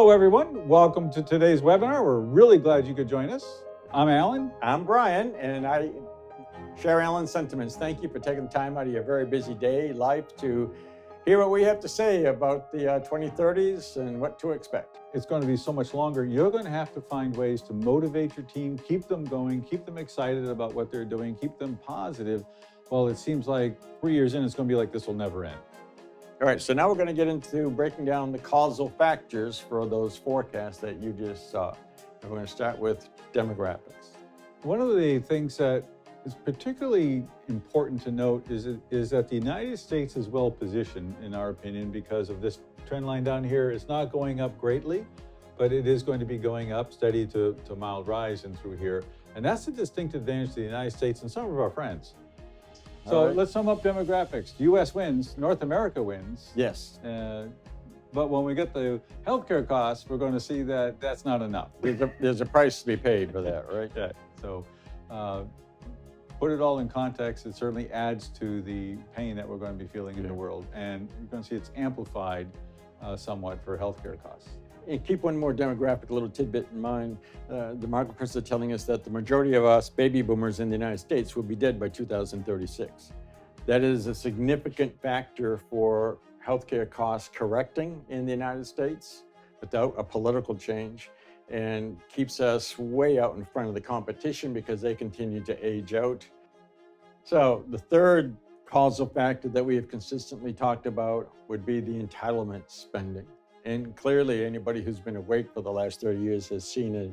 Hello, everyone. Welcome to today's webinar. We're really glad you could join us. I'm Alan. I'm Brian, and I share Alan's sentiments. Thank you for taking the time out of your very busy life to hear what we have to say about the 2030s and what to expect. It's going to be so much longer. You're going to have to find ways to motivate your team, keep them going, keep them excited about what they're doing, keep them positive. Well, it seems like 3 years in, it's going to be like this will never end. All right, so now we're going to get into breaking down the causal factors for those forecasts that you just saw. And we're going to start with demographics. One of the things that is particularly important to note is that the United States is well positioned, in our opinion, because of this trend line down here. It's not going up greatly, but it is going to be going up steady to mild rise and through here. And that's a distinct advantage to the United States and some of our friends. So let's sum up demographics. U.S. wins, North America wins. Yes. But when we get the healthcare costs, we're going to see that that's not enough. There's a price to be paid for that, right? Yeah. So put it all in context, it certainly adds to the pain that we're going to be feeling in the world. And you're going to see it's amplified somewhat for healthcare costs. And keep one more demographic little tidbit in mind. The market participants are telling us that the majority of us baby boomers in the United States will be dead by 2036. That is a significant factor for healthcare costs correcting in the United States without a political change, and keeps us way out in front of the competition because they continue to age out. So the third causal factor that we have consistently talked about would be the entitlement spending. And clearly, anybody who's been awake for the last 30 years has seen a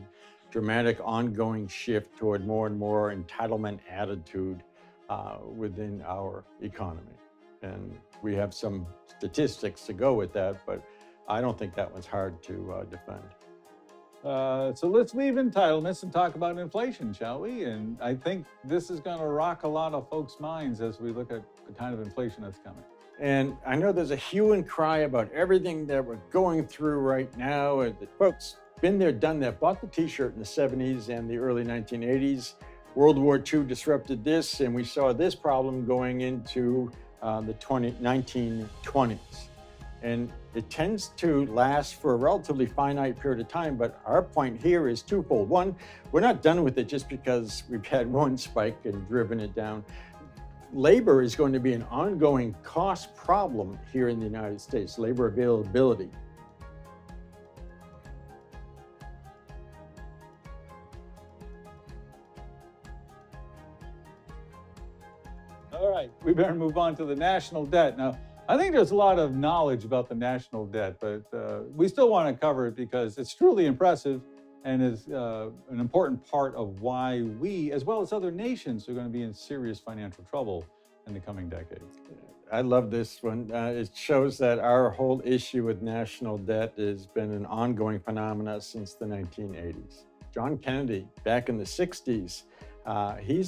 dramatic ongoing shift toward more and more entitlement attitude within our economy. And we have some statistics to go with that, but I don't think that one's hard to defend. So let's leave entitlements and talk about inflation, shall we? And I think this is going to rock a lot of folks' minds as we look at the kind of inflation that's coming. And I know there's a hue and cry about everything that we're going through right now. And folks, been there, done that, bought the t-shirt in the 70s and the early 1980s. World War II disrupted this, and we saw this problem going into the 1920s. And it tends to last for a relatively finite period of time, but our point here is twofold. One, we're not done with it just because we've had one spike and driven it down. Labor is going to be an ongoing cost problem here in the United States, labor availability. All right, we better move on to the national debt. Now, I think there's a lot of knowledge about the national debt, but we still want to cover it because it's truly impressive and is an important part of why we, as well as other nations, are going to be in serious financial trouble in the coming decade. I love this one. It shows that our whole issue with national debt has been an ongoing phenomenon since the 1980s. John Kennedy, back in the 60s, he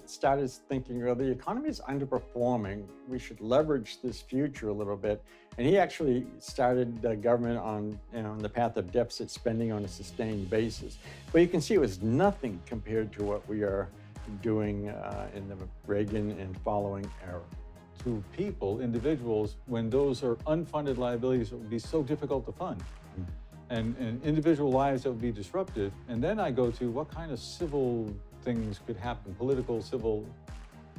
started thinking, well, the economy is underperforming. We should leverage this future a little bit. And he actually started the government on the path of deficit spending on a sustained basis. But you can see it was nothing compared to what we are doing in the Reagan and following era. To people, individuals, when those are unfunded liabilities, it would be so difficult to fund. And individual lives that would be disruptive. And then I go to what kind of civil things could happen, political, civil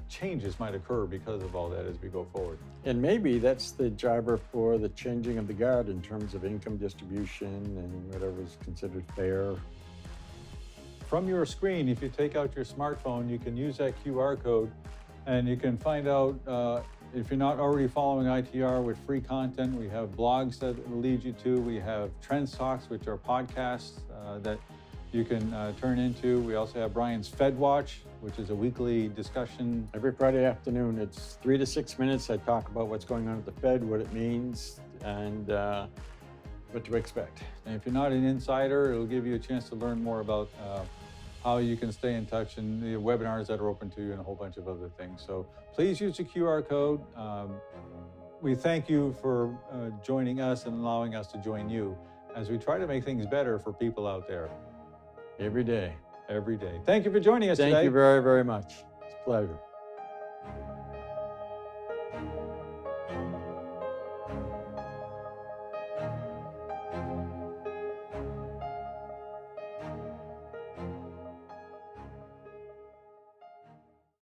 changes might occur because of all that as we go forward. And maybe that's the driver for the changing of the guard in terms of income distribution and whatever is considered fair. From your screen, if you take out your smartphone, you can use that QR code and you can find out if you're not already following ITR with free content. We have blogs that lead you to. We have Trends Talks, which are podcasts that you can turn into. We also have Brian's Fed Watch, which is a weekly discussion. Every Friday afternoon, it's 3 to 6 minutes. I talk about what's going on at the Fed, what it means, and what to expect. And if you're not an insider, it'll give you a chance to learn more about how you can stay in touch and the webinars that are open to you and a whole bunch of other things. So please use the QR code. We thank you for joining us and allowing us to join you as we try to make things better for people out there. Every day. Every day. Thank you for joining us today. Thank you very, very much. It's a pleasure.